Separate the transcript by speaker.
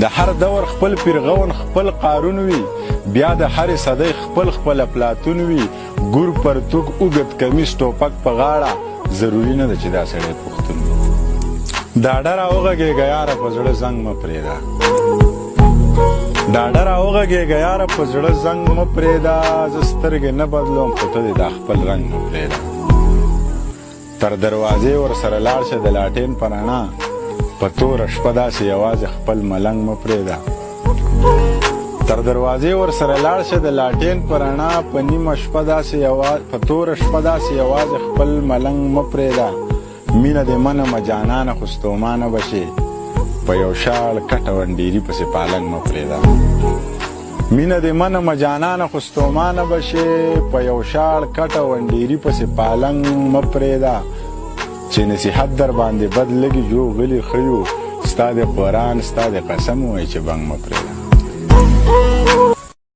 Speaker 1: د هر دور خپل پیرغون خپل قارون وي بیا د هرې صدۍ خپل افلاطون وي ګور پرتوګ اوږد کمیس ټوپک په غاړه ضروري نه ده چې دا سړی پښتون وي ډاډه راوغږېږه یاره په زړه زنګ مه پرېږده ډاډه راوغږېږه یاره په زړه زنګ مه پرېږده زه سترګې نه بدلوم خو ته دې دا خپل رنګ مه پرېږده تر دروازې ورسره لاړ شه د لاټین په رڼا په توره شپه داسې یوازې خپل ملنګ مه پرېږده تر دروازې ورسره لاړ شه د لاټین په رڼا په نیمه شپه په توره شپه داسې یوازې خپل ملنګ مه پرېږده مینه دې منمه جانانه خو ستومانه به شي په یو شاړ کټه ونډیري پسې پالنګ مه پرېږده مینه دې منمه جانانه خو ستومانه به شي په یو شاړ کټه ونډیري پسې پالنګ مه پرېږده چې نصیحت در باندې بد لګي جو غلي ښه یو ستا د قرآن ستا د قسم ووایي چې بنګ مه پرېږده